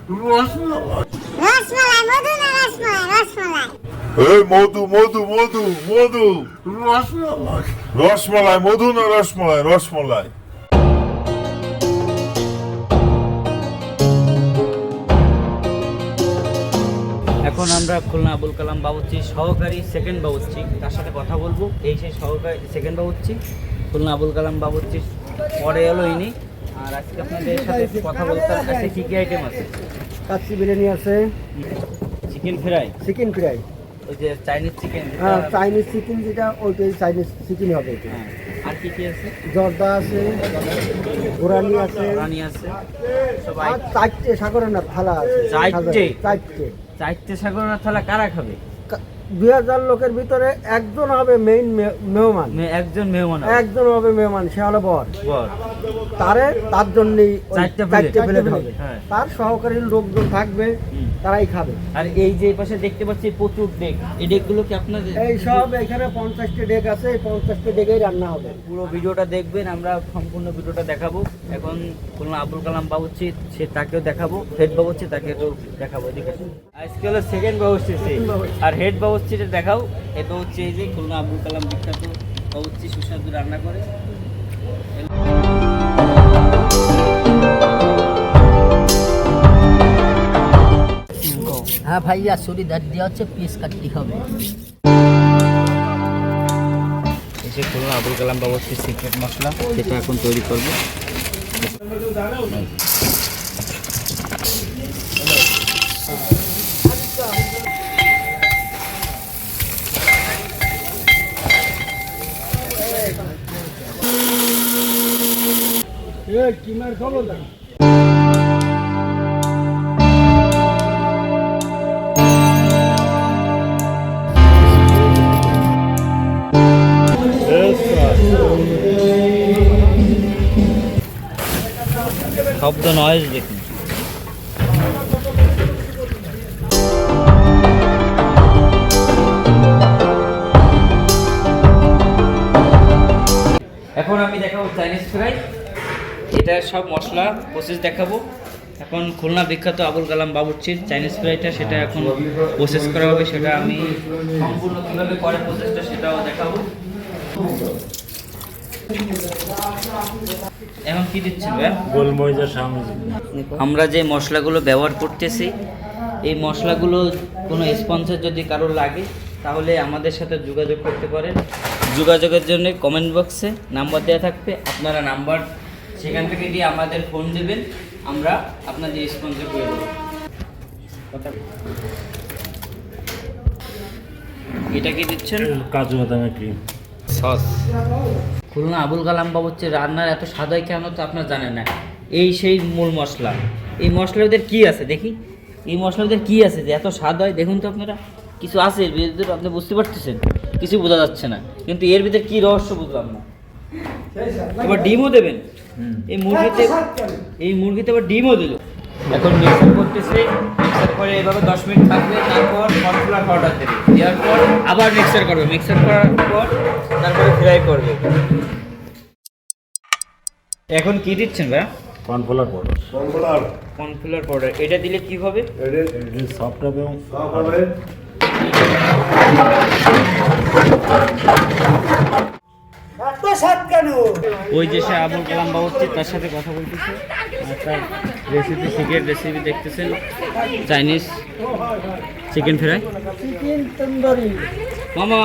রসমালাই। রসমালাই মধু না রসমালাই রসমালাই এই মধু মধু মধু মধু রসমালাই। রসমালাই মধু না রসমালাই রসমালাই। এখন আমরা খুলনা আবুল কালাম বাবুর্চি সহকারী সেকেন্ড বাবুর্চি তার সাথে কথা বলবো। এই সেই সহকারী সেকেন্ড বাবুর্চি খুলনা আবুল কালাম বাবুর্চি পরে এলো ইনি। আর আজকে আপনাদের সাথে কথা বলতে আছে কী কী আইটেম আছে। কাচ্চি বিরিয়ানি আছে, চিকেন ফ্রাই, চিকেন ফ্রাই, ওই যে চাইনিজ চিকেন, হ্যাঁ চাইনিজ চিকেন যেটা ওইটাই চাইনিজ চিকেন হবে এটা। হ্যাঁ, আর কি কি আছে? জর্দা আছে, গোরানি আছে, রানি আছে, সব আর চারটে সাগরের না থালা আছে। চারটে? চারটে চারটে সাগরের থালা কারা খাবে? 2000 লোকের ভিতরে একজন হবে মেইন মেহমান, একজন মেহমান হবে। একজন হবে মেহমান, সে হলো বর। বর। তার জন্যই চারটে প্লেট হবে। হ্যাঁ। তার সহকারী লোকজন থাকবে, তারাই খাবে। আর এই যে পাশে দেখতে পাচ্ছি প্রচুর ডেক, এই ডেকগুলো কি আপনাদের? এই সব এখানে 50টা ডেক আছে, এই 50টা ডেকেই রান্না হবে। পুরো ভিডিওটা দেখবেন, আমরা সম্পূর্ণ ভিডিওটা দেখাবো। এখন খুলনা আবুল কালাম বাবুর্চি সে তাকেও দেখাবো, হেড বাবুর্চি তাকেও দেখাবো। এদিকে আজকে হলো সেকেন্ড বাবুর্চি, আর হেড বাবুর্চিটা দেখাও। এটা হচ্ছে এই যে খুলনা আবুল কালাম বিখ্যাত বাবুর্চি সুস্বাদু রান্না করে। হ্যাঁ ভাইয়া সরি দাঁত দেওয়া হচ্ছে, পিস কাটতে হবে। এই যে খুলনা আবুল কালাম বাবুর্চির সিক্রেট মশলা, সেটা এখন তৈরি করবো। কিমার খবর না। শব্দ নয়েজ দেখুন। এখন আমি দেখাবো চাইনিজ ফ্রাই। এটা সব মশলা প্রসেস দেখাবো। এখন খুলনা বিখ্যাত আবুল কালাম বাবুর্চির চাইনিজ ফ্রাইটা, সেটা এখন প্রসেস করা হবে। সেটা আমি সম্পূর্ণ কীভাবে করে প্রসেসটা সেটাও দেখাবো। এখন কি দিচ্ছেন ভাই? গোলমরিচের সামনে আমরা যে মশলাগুলো ব্যবহার করতেছি, এই মশলাগুলো কোনো স্পন্সর যদি কারোর লাগে তাহলে আমাদের সাথে যোগাযোগ করতে পারেন। যোগাযোগের জন্য কমেন্ট বক্সে নাম্বার দেওয়া থাকবে, আপনারা নাম্বার সেখান থেকে দিয়ে আমাদের ফোন দেবেন, আমরা আপনাদের স্পন্সর করে দেবো। এটা কি দিচ্ছেন? কাজু বাদামের ক্রিম সস। খুলনা আবুল কালাম বাবুর্চির রান্নার এত স্বাদ হয় কেন তো আপনারা জানেন না। এই সেই মূল মশলা। এই মশলাদের কি আছে দেখি, এই মশলাদের কি আছে যে এত স্বাদ হয়? দেখুন তো আপনারা, কিছু আছে এর ভিতরে, আপনি বুঝতে পারতেছেন? কিছু বোঝা যাচ্ছে না, কিন্তু এর ভিতরে কি রহস্য বুঝলাম না। এবার ডিমও দেবেন এই মুরগিতে আবার ডিমও দিল। এখন মিক্সার করতেছে, মিক্সার করে এভাবে 10 মিনিট থাকবে, তারপর কর্নফ্লাওয়ার পাউডার দেবে, দেওয়ার পর আবার মিক্সার করবে, মিক্সার করার পর তারপরে ফ্রাই করবে। এখন কি দিচ্ছেন ভাই? Cornflour powder. Cornflour powder. এটা দিলে কি হবে? সফট হবে এবং ওই যে সে আবুল কালাম বাবুর্চি, তার সাথে কথা বলতেছে, আর তার রেসিপি, সিক্রেট রেসিপি দেখতেছেন, Chinese chicken fry. Chicken tandoori. মামা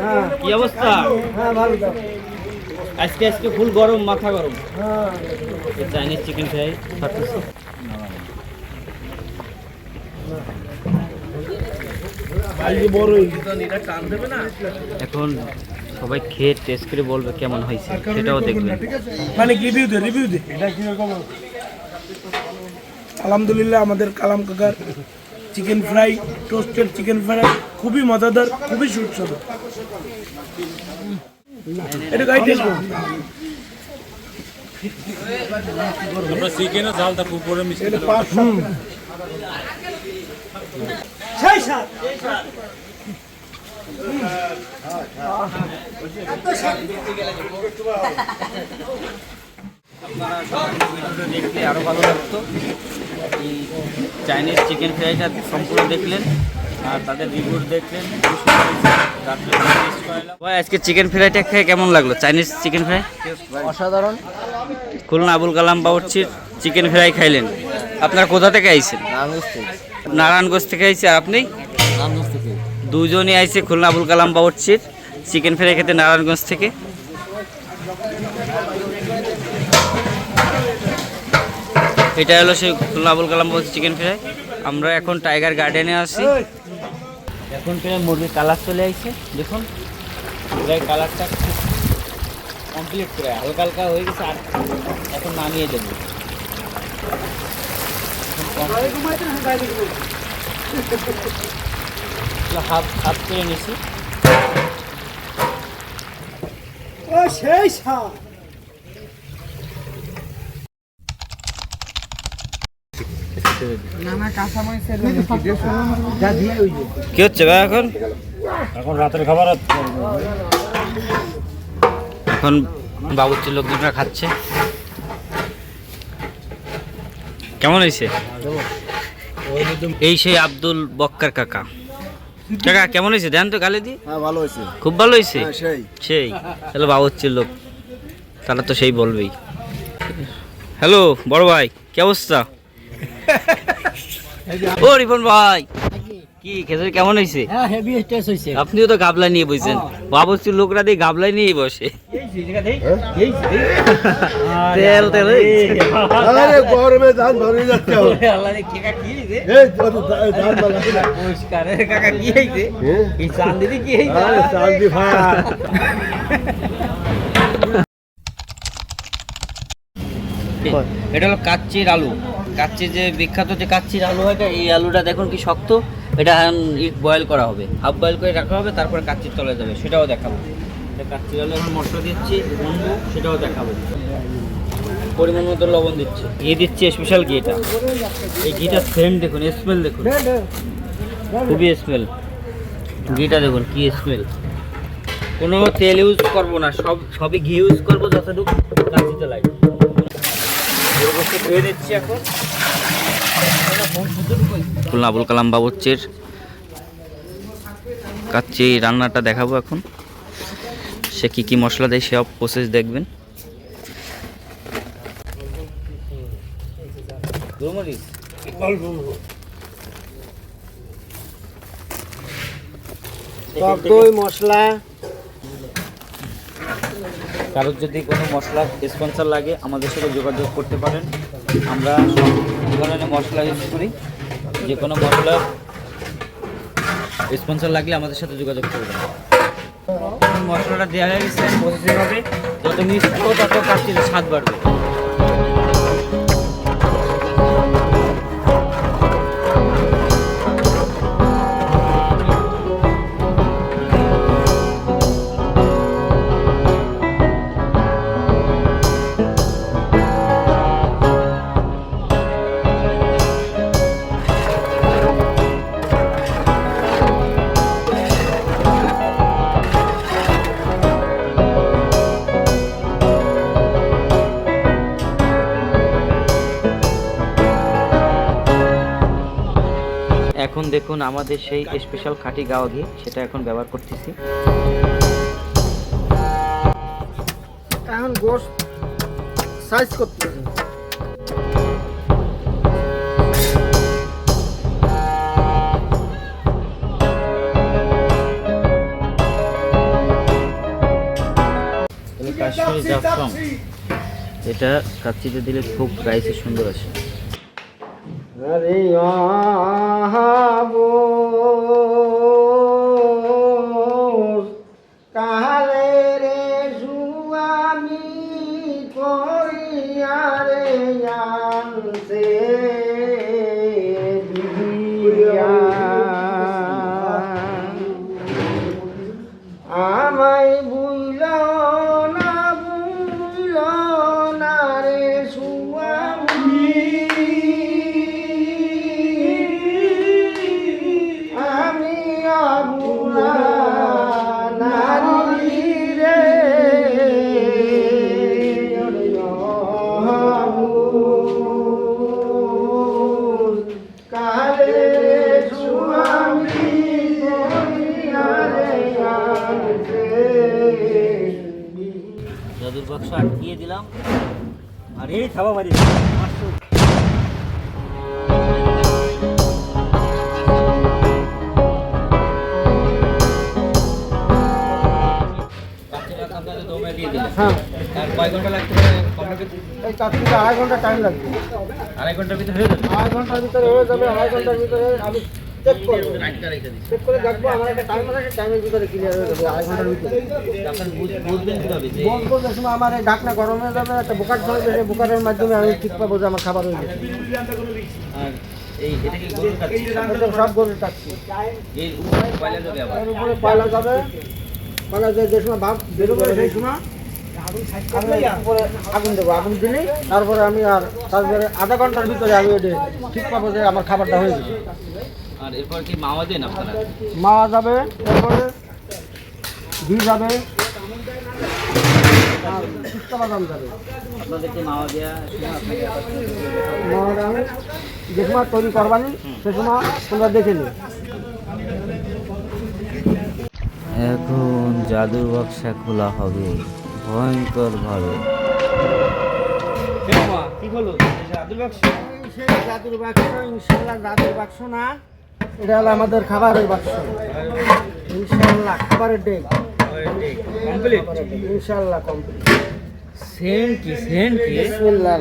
হ্যাঁ কি অবস্থা? হ্যাঁ ভালো তো। আজকে ফুল গরম, মাথা গরম। হ্যাঁ চাইনিজ চিকেন ফ্রাই খাচ্ছি। এখন সবাই খেয়ে টেস্ট করে বলবে কেমন হয়েছে, সেটাও দেখবেন। মানে রিভিউ দে এটা কিরকম। আলহামদুলিল্লাহ, আমাদের কালাম কাকার chicken fry, toasted chicken fry খুবই মজাদার, খুবই সুস্বাদু। এটা গাই টেস্ট করুন। আমরা চিকেনের ঝালটা উপরে মিশিয়ে এটা 500 সেই স্বাদ। আপনারা ভিডিওটা দেখলে আরো ভালো লাগতো। এই চাইনিজ চিকেন ফ্রাইটা সম্পূর্ণ দেখলেন আর তাদের রিভিউ দেখলেন। ভাই আজকে চিকেন ফ্রাইটা খেয়ে কেমন লাগলো? চাইনিজ চিকেন ফ্রাই অসাধারণ। খুলনা আবুল কালাম বাবুর্চির চিকেন ফ্রাই খাইলেন। আপনারা কোথা থেকে আইছেন? নারায়ণগঞ্জ থেকে আইছে। আর আপনি? দুজনই আইছে খুলনা আবুল কালাম বাবুর্চির চিকেন ফ্রাই খেতে নারায়ণগঞ্জ থেকে। এটা হলো সেই খুলনা আবুল কালাম বাবুর্চির চিকেন ফ্রাই। আমরা এখন টাইগার গার্ডেনে আছি। এখন প্রায় মুরগির কালার চলে আসছে, দেখুন প্রায় কালারটা খুব কমপ্লিট করে হালকা হালকা হয়ে গেছে। আর এখন নামিয়ে দেবো। হাফ হাফ করে নিছি। সেই স্বাদ। কি হচ্ছে ভাই এখন? এখন রাতের খাবার এখন বাবুর্চির লোকজনরা খাচ্ছে। কেমন হয়েছে? এই সেই আব্দুল বক্কার কাকা। কাকা কেমন হয়েছে? দেন তো গালে দি। হ্যাঁ ভালো হয়েছে। খুব ভালো হয়েছে। সেই সেই হ্যালো বাবুর্চির লোক, তারা তো সেই বলবেই। হ্যালো বড় ভাই, কি অবস্থা? ও রিপন ভাই, কি খেজুরি কেমন হয়েছে? হ্যাঁ হেভি টেস্ট হইছে। আপনিও তো গাবলা নিয়ে বসেন। বাবুর্চির লোকরা দিয়ে গাবলাই নিয়ে বসে। তেল তেল আরে গরমে ধান ভরে যাচ্ছে। আল্লাহ রে কাকা কি হইছে? এই ধান বালা নমস্কার রে কাকা, কি হইছে? এই চাঁদনি কি হইছে? আরে শান্তি ভাই। এটা হলো কাচ্চির আলু। কাচ্চির যে বিখ্যাত যে কাচ্চির আলু হয়, এই আলুটা দেখুন কি শক্ত। এটা বয়েল করা হবে, হাফ বয়েল করে রাখা হবে, তারপরে কাচ্চির তলে যাবে, সেটাও দেখাবো। কাচ্চির আলু এখন মশলা দিচ্ছি, বন্ধু সেটাও দেখাবো। পরিমাণ মতো লবণ দিচ্ছি, ঘি দিচ্ছি স্পেশাল ঘি। এটা এই ঘিটা সেন্ট দেখুন, স্মেল দেখুন, খুবই স্মেল। ঘিটা দেখুন কি স্মেল। কোনো তেল ইউজ করবো না, সবই ঘি ইউজ করবো যতটুকু কাচ্চিতে লাগে। ধুয়ে দিচ্ছি এখন। খুলনা আবুল কালাম বাবুর্চির কাচ্চি রান্নাটা দেখাবো এখন। সে কি কি মশলা দেয় সব প্রসেস দেখবেন। দই মশলা। কারোর যদি কোনো মশলা স্পন্সর লাগে আমাদের সাথে যোগাযোগ করতে পারেন। আমরা সব ধরনের মশলা ইউজ করি। যে কোনো মশলা স্পন্সর লাগলে আমাদের সাথে যোগাযোগ করবেন। মশলাটা দেওয়া হয়ে গেছে, প্রসেসিং হবে। যত মিষ্টি হোক তত কাচ্চির স্বাদ বাড়বে। এখন দেখুন আমাদের সেই স্পেশাল খাঁটি গাওয়া ঘি, সেটা এখন ব্যবহার করতেছি। এখন গোশ সাইজ করতে হবে। কাশ্মীরি জাফরান, এটা কাচ্চিতে দিলে খুব রাইসে সুন্দর আসে। আরে আহাবো কালে রে সুয়ামি করিয়া রে আনছে বিয়া আমায় বুইল না বুইল না রে সুয়ামি আমি আবুলা নারী রে আবু দিয়ে দিলাম। আর এই থাবা মারি আপনাদের দমে দিয়ে দিলাম। হ্যাঁ, আর কয় ঘন্টা লাগতে পারে কমপ্লিট? এই কাজ থেকে 2.5 ঘন্টা টাইম লাগবে। আড়াই ঘন্টার ভিতরে হয়ে যাবে। 2.5 ঘন্টার ভিতরে হয়ে যাবে। 2.5 ঘন্টার ভিতরে আমি চেক করবো, চেক করে দেখবো আমার একটা টাইম আছে, টাইমের ভিতরে ক্লিয়ার হয়ে যাবে 2.5 ঘন্টার ভিতরে। আপনার বুঝবেন কিভাবে যে বলবো যে সময় আমার এই ঢাকনা গরম হয়ে যাবে, একটা বোকার ধরবে, সেই বোকারের মাধ্যমে আমি ঠিক পাবো যে আমার খাবার হয়ে গেছে। আর এই এটা কি গরুর কাছে একদম সব গরুর টাকছি। এর উপরে পয়লা যাবে আবার। এর উপরে পয়লা যাবে, পয়লা যে সময় ভাব বেরোবে সেই সময় আমি উপরে আগুন দেবো। আগুন দিলেই তারপরে আমি আর তারপরে 1/2 ঘন্টার ভিতরে আমি ওটা ঠিক পাবো যে আমার খাবারটা হয়ে গেছে। আর এরপর কি মাওয়া দেন আপনারা? মাওয়া যাবে, তারপরে ঘি যাবে, আর পিস্তা বাদাম যাবে। আপনাদেরকে মাওয়া দেওয়া মাওয়াটা আমি যে সময় তৈরি করবানি সে সময় তোমরা দেখে নিও। এখন জাদুর বাক্সা খোলা হবে ভয়ঙ্কর ভাবে। কি হলো জাদুর বাক্স? সেই জাদুর বাক্স, ইনশাল্লাহ জাদুর বাক্স না, এটা হলো আমাদের খাবারের বাক্স। ইনশাল্লাহ খাবারের ডেক কমপ্লিট। ইনশাল্লাহ কমপ্লিট। সেন্ট কি সেন্ট কি? বিসমিল্লাহ।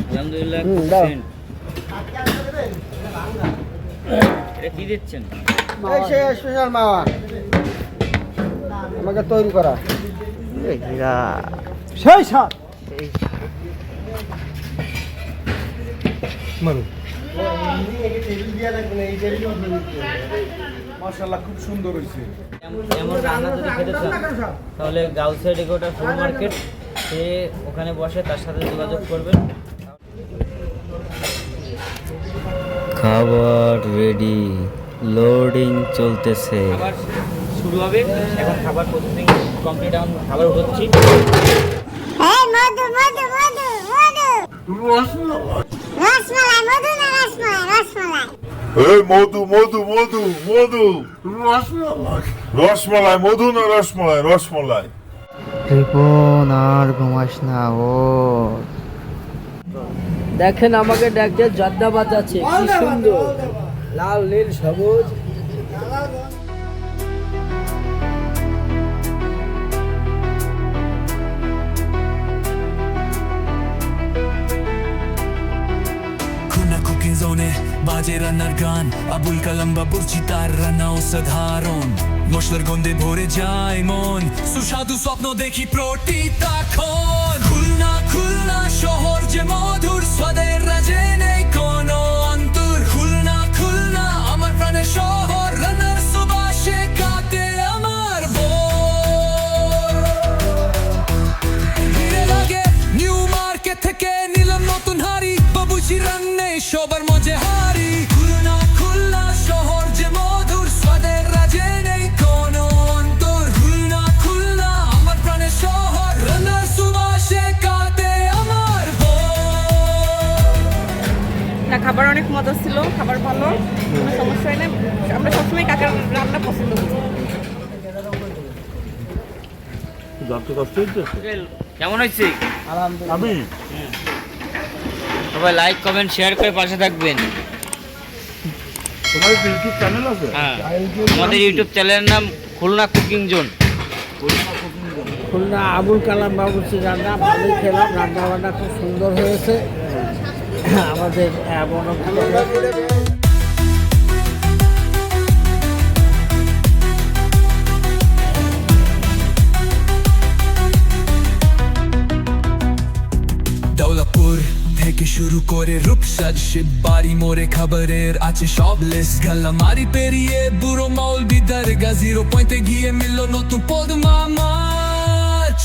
আলহামদুলিল্লাহ। দাও। সেন্ট এটা কি দিচ্ছেন? এই সেই স্পেশাল মাওয়া আমাকে তৈরি করা সেই স্বাদ। মাশাআল্লাহ খুব সুন্দর হয়েছে। এমন রান্না যদি খেতে চান তাহলে গাউসিয়া ডেকোটা ফুড মার্কেট, সে ওখানে বসে, তার সাথে যোগাযোগ করবেন। খাবার রেডি, লোডিং চলতেছে, খাবার শুরু হবে এখন। খাবার প্রসেসিং কমপ্লিট, এখন খাবার হচ্ছে। এই মধু মধু মধু মধু রসমালাই, মধু না রসমালাই? রসমালাই। এই মধু মধু মধু মধু রসমালাই, মধু না রসমালাই? রসমালাই। রিপন আর ঘুমাস না ও। দেখেন আমাকে ডাকতে জর্দা বাজাচ্ছে, কি সুন্দর লাল নীল সবুজ। খুনা কুকিং জোনে বাজে রান্নার গান, আবুল কালাম বাবুর চিতার রান্না অসাধারণ। মশলার গন্ধে ভরে যায় মন, সুস্বাদু স্বপ্ন দেখি প্রতিটাক্ষণ। খুলনা খুলনা শহর যে মধুর, স্বাদের রাজে নেই কোনো অন্তর। খুলনা খুলনা আমার প্রাণের শহর, রান্নার সুবাসে কাটে আমার ভোর। ভিড়ে লাগে নিউ মার্কেট থেকে নিলাম নতুন হাড়ি, বাবুচি রান্নে সবার মজে হারি। খুলনা খুলনা শহর যে মধুর, স্বাদের রাজে নেই কোনো অন্তর। খুলনা খুলনা আমার প্রাণের শহর, রান্নার সুবাসে কাটে আমার ভোর। না, খাবার অনেক মজা ছিল, খাবার ভালো, কোনো সমস্যা হয় না। আমরা সবসময় কাকার রান্না পছন্দ করি। কেমন হয়েছে? আলহামদুলিল্লাহ। সবাই লাইক কমেন্ট শেয়ার করে পাশে থাকবেন। তোমার ইউটিউব চ্যানেল আছে? হ্যাঁ, আমাদের ইউটিউব চ্যানেলের নাম খুলনা কুকিং জোন। খুলনা আবুল কালাম বাবুর্চি রান্না ভালোই খেলাম, রান্না বান্না খুব সুন্দর হয়েছে। আমাদের দৌলতপুর থেকে শুরু করে রূপসাদ, শিববাড়ি মোড়ে খাবারের আছে সব লিস্ট। গালামারি পেরিয়ে বুড়ো মৌলবি দরগা, 0 পয়েন্টে গিয়ে মিলল নতুন পদ্মা মাছ।